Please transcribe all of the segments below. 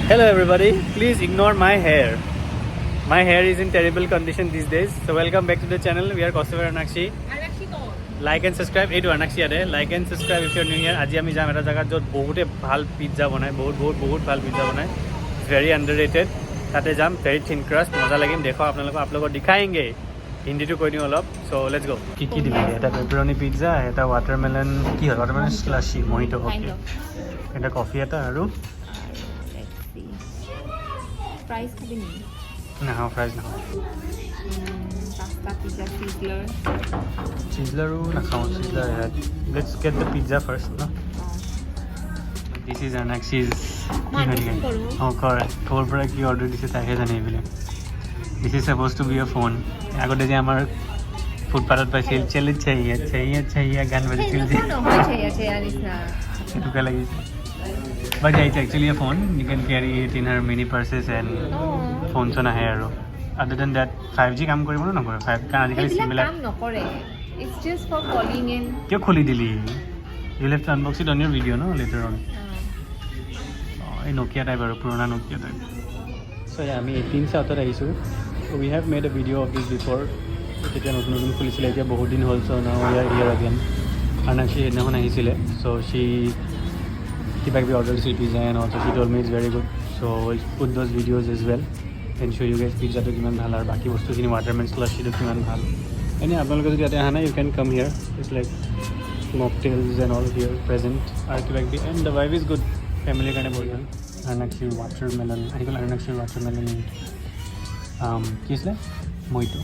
Hello everybody, please ignore my hair. My hair is in terrible condition these days. So welcome back to the channel. We are Kosovar Anakshi. Like and subscribe. Ei to Anakshi ade. Like and subscribe if you're new here. Aji ami jam eta jaga jot bohute bhal pizza banai. Bahut bhal pizza banai. It's very underrated. Tate jam very thin crust. Maza lagim dekho apnaloko dikhayenge. Hindi to koi olop. So let's go. Ki dibhi? Eta pepperoni pizza, eta watermelon. Ki hoy? Watermelon slushy, mojito okay. Eta coffee eta aru Fries খাবি নি? না ফ্রাইজ না Pasta, pizza, sizzler. Sizzler na খাও sizzler. Let's get the pizza first, no? This is Anaxi's. Oh correct. তোর পরে কি order দিছে তাকে জানি বলে. This is supposed to be a phone. আগতে যে আমার ফুটপাথত পাইছিল চেলে চাইয়া গান বাজিছিল যে এটুকা লাগিছে. But yeah, it's actually a phone. You can carry it in her mini purses and phones on a hair. Other than that, 5G काम करी बोलो ना करे. 5 का आजकल सिमिलर काम न करे. It's just for calling in. क्यों खोली दिली? You'll have to unbox it on your video, no? Later on. ये Nokia type है, पुराना Nokia type. So yeah, मैं 18 से आता रही हूँ. So we have made a video of this before. তেতিয়া নতুন খুলিছিল এতিয়া বহুত দিন হ'ল. So now we are here again. Anakshi সেইদিনাখন আহিছিলে. So she we ordered pizza and also she told me it's very good. So we'll put those videos as well and show you guys pizza to kiman bhal ar baki bostu khini watermelon slushy to kiman bhal. And yeah, apnaloke jodi ate ahana you can come here. It's like mocktails and all here present. And the vibe is good. Family kane bolgan. Anakshi watermelon. I call Anakshi watermelon. Kisle mojito.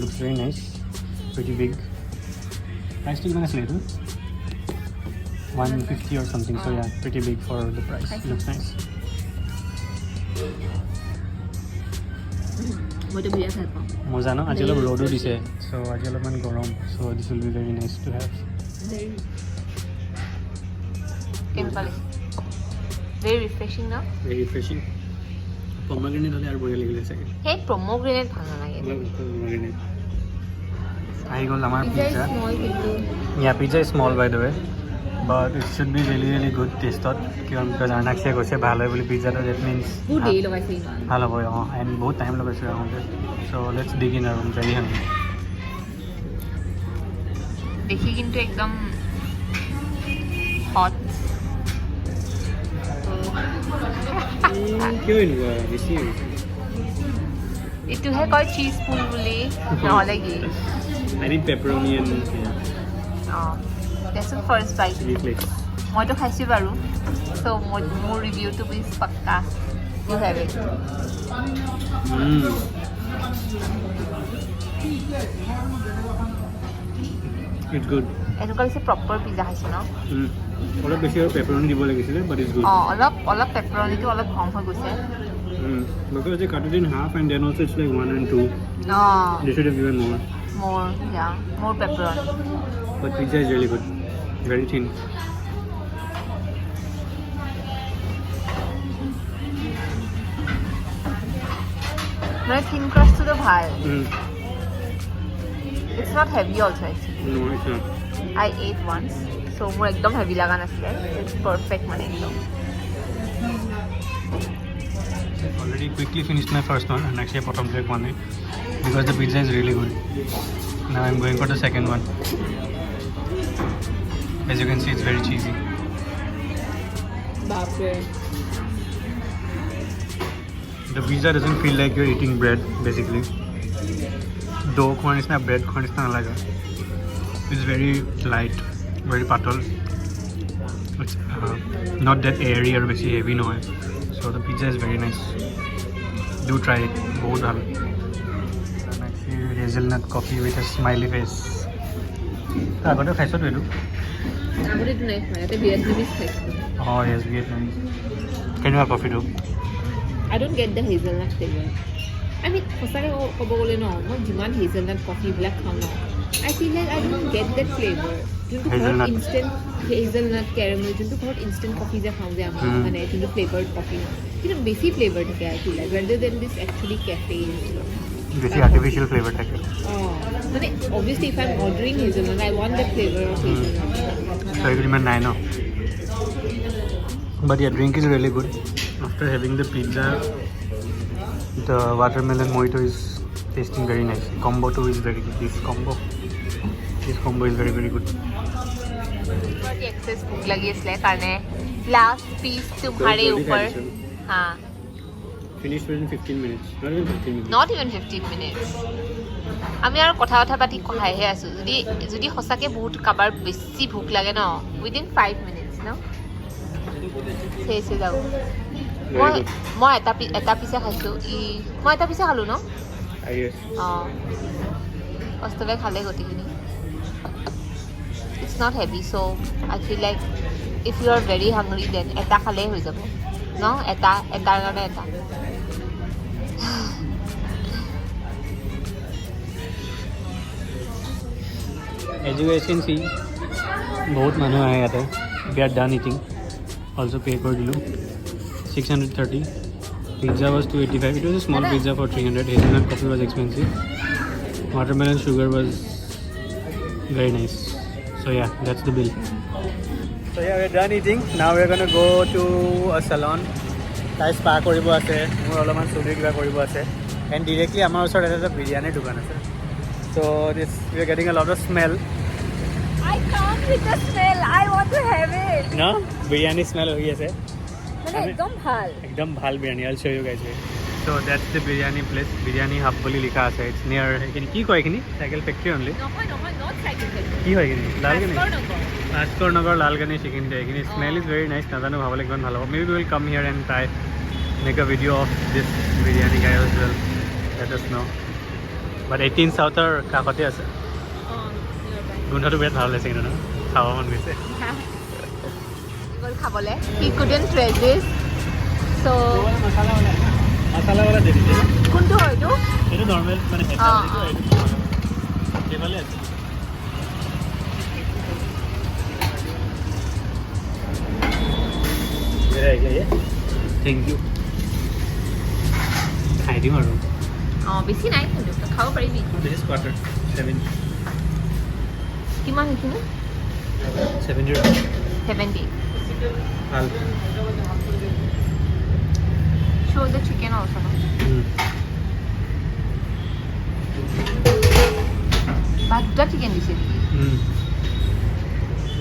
Looks very nice. Pretty big. Price to kiman asle tu? 150 or something, so yeah, pretty big for the price. Looks nice. Moza no? Aji olop rodo dise, so aji olop man gorom, so this will be very nice to have. Very refreshing na? Very refreshing. Pomegranate hole ar boya legile sake. Hey, pomegranate bhalo lage. Pomegranate. I got amar pizza. Small kintu. Yeah, pizza is small by the way. But it should be really good taste because Anakshi কৈছে ভাল হয় বুলি pizza that means good day লগাইছে ইমান ভাল হ'ব and বহুত time লগাইছে আহোঁতে. So let's dig in. I'm very hungry. দেখি কিন্তু একদম hot কিয় এনেকুৱা বেছি এইটোহে কয় cheese pool বুলি নহ'লে কি I need pepperoni and That's the first bite. মইতো খাইছোঁ বাৰু. So মোৰ ৰিভিউটো প্লিজ পাক্কা. You have it. It's good. এনেকুৱা হৈছে প্ৰপাৰ পিজ্জা খাইছোঁ ন? অলপ বেছি আৰু পেপাৰনি দিব লাগিছিলে but it's good. অলপ পেপাৰনিটো অলপ কম হৈ গৈছে. Because they cut it in half and then also it's like 1 and 2. They should have given more. More pepperoni. But pizza is really good. Very thin. But thin crust to the bhal. It's not heavy also actually. No, it's not. I ate once, so more ekdom heavy laga nasile. It's perfect mane ekdom. Already quickly finished my first one and actually bottom plate one because the pizza is really good. Now I'm going for the second one. As you can see, it's very cheesy. The pizza doesn't feel like you're eating bread, basically. Dough khone isna bread khone isna laga. It's very light, very patal. It's not that airy or very heavy no. So the pizza is very nice. Do try it. Bahut bhalo. And actually hazelnut coffee with a smiley face. Agote khaiso to edu. আগতে নাই খাই এটা Vietnamese খাইছো yes Vietnamese. Can you have coffee too? I don't get the hazelnut flavor. I mean সঁচাকে ক'ব গ'লে ন মই যিমান hazelnut coffee বিলাক খাওঁ ন I feel like I don't get that flavor. যোনটো ঘৰত instant hazelnut caramel যোনটো ঘৰত instant coffee যে খাওঁ যে আমাৰ মানে যোনটো flavored coffee কিন্তু বেছি flavor থাকে I feel like rather than this actually cafe বেছি artificial flavor থাকে মানে obviously if I'm ordering hazelnut I want that flavor of hazelnut so agreement নাই no but yeah drink is really good After having the pizza, the watermelon mojito is tasting very nice. Combo too is very good. This combo is very very good. बहुत access भूख लगी इसलिए खाने last piece तुम्हारे ऊपर हाँ Finished within 15 minutes. Not even 15 minutes. not even 15 minutes আমি আৰু কথা পাতি কহাইহে আছো যদি সঁচাকে বহুত কাবাৰ বেছি ভোক লাগে ন within 5 minutes ন চেছে যাও মই এটা পিছে খাইছো মই এটা পিছে খালো ন I guess. কষ্টকে খালে গোটেইখিনি it's not heavy so I feel like if you are very hungry then eta khale hoi jabo no etar gane eta As you guys can see, बहुत মানুহ আহে ইয়াতে we are done eating also pay কৰি দিলো 630 pizza was 285 it was a small pizza for 300 hazelnut coffee was expensive watermelon sugar was very nice so yeah that's the bill so yeah we're done eating now we're going to go to a salon tai spa koribo ase mur oloman suri kiba koribo ase and directly amar osor eta biryani dukan ase so this we are getting a lot of smell I can't with the smell I want to have it no biryani smell hoyi ase mane ekdom bhal biryani I'll show you guys wait so that's the biryani place biryani hub boli likha ase it's near ekini ki koi ekini cycle factory only no not cycle factory ki hoy ekini lalgani Askor Nagar lalgani chicken day ekini smell is very nice nadano bhabale ekban bhalo maybe we will come here and try make a video of this biryani guy as well let us know but 18 south er kakote ase গুন্ধাটো বিৰাট ভাল লাগিছে কিন্তু ন খাব মন গৈছে গল খাবলে he couldn't resist so মছলা वाला দে দিছে কোনটো হয়তো এটা নরমাল মানে হেড কেবলে আছে থ্যাংক ইউ খাই দিম আৰু বেছি নাই কিন্তু খাব পাৰিবি this is quarter 7 কিমান হৈছিল 70 70 ভাল show the chicken also no but the chicken দিছে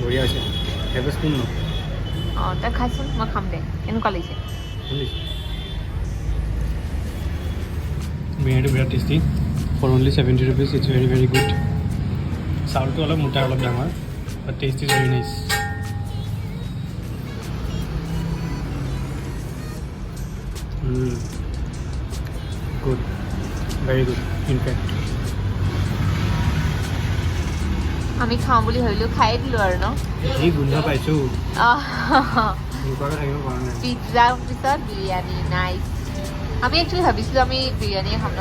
বঢ়িয়া আছে have a spoon no তা খাইছোন মই খাম দে কেনেকুৱা লাগিছে biryani very tasty for only 70 rupees it's very very good চাউলটো অলপ মোটা অলপ ডাঙৰ but taste is very nice good very good in fact আমি খাওঁ বুলি ভাবিলো খাই দিলো আৰু ন এই গুন্ধ পাইছো দুপাৰা থাকিব পৰা নাই পিজ্জা পিছত বিৰিয়ানী নাইস আমি একচুৱেলি ভাবিছিলো আমি বিৰিয়ানী খাম ন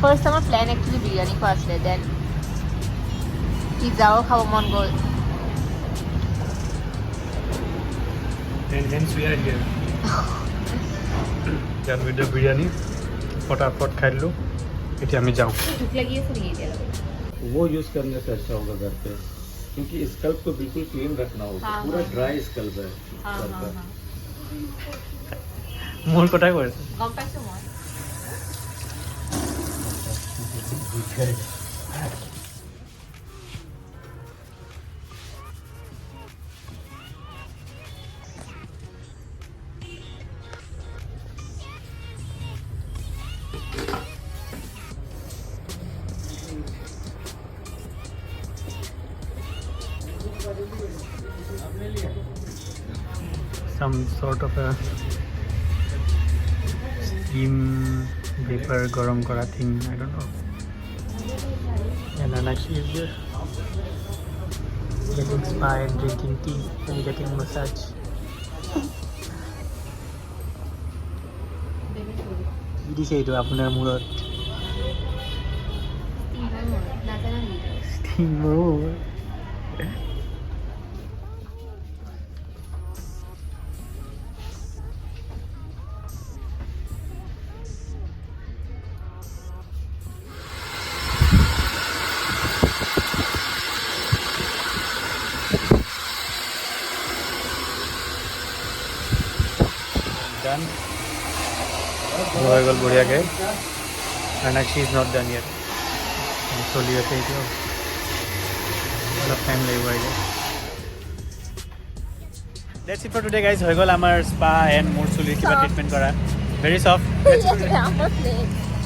ফাৰ্ষ্ট আমাৰ প্লেন একচুৱেলি বিৰিয়ানী খোৱা আছিলে দেন পিজ্জাও খাব মন গ'ল and hence we are here done with the biryani फटाफट खाई लो इतने हमें जाऊँ भूख लगी है सुनिए क्या वो यूज करने से अच्छा होगा घर पे क्योंकि स्कल्प को बिल्कुल क्लीन रखना होगा हाँ, पूरा हाँ, ड्राई स्कल्प है हाँ घर हाँ का। हाँ মোৰ কথাই কৈ আছে গম পাইছো মই some sort of a steam vapor garam kora thing I don't know and Anakshi is there getting spa and drinking tea and getting massage কি দিছে এইটো আপোনাৰ মূৰত steamer done. হৈ গ'ল বঢ়িয়াকৈ. And actually is not done yet. চলি আছে এতিয়াও. অলপ টাইম লাগিব আহিলে. That's it for today guys. হৈ গ'ল আমাৰ spa and মোৰ চুলিৰ কিবা ট্ৰিটমেণ্ট কৰা. Very soft.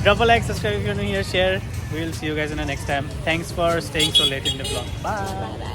Drop a like, subscribe if you're new here, share. We will see you guys in the next time. Thanks for staying so late in the vlog. Bye.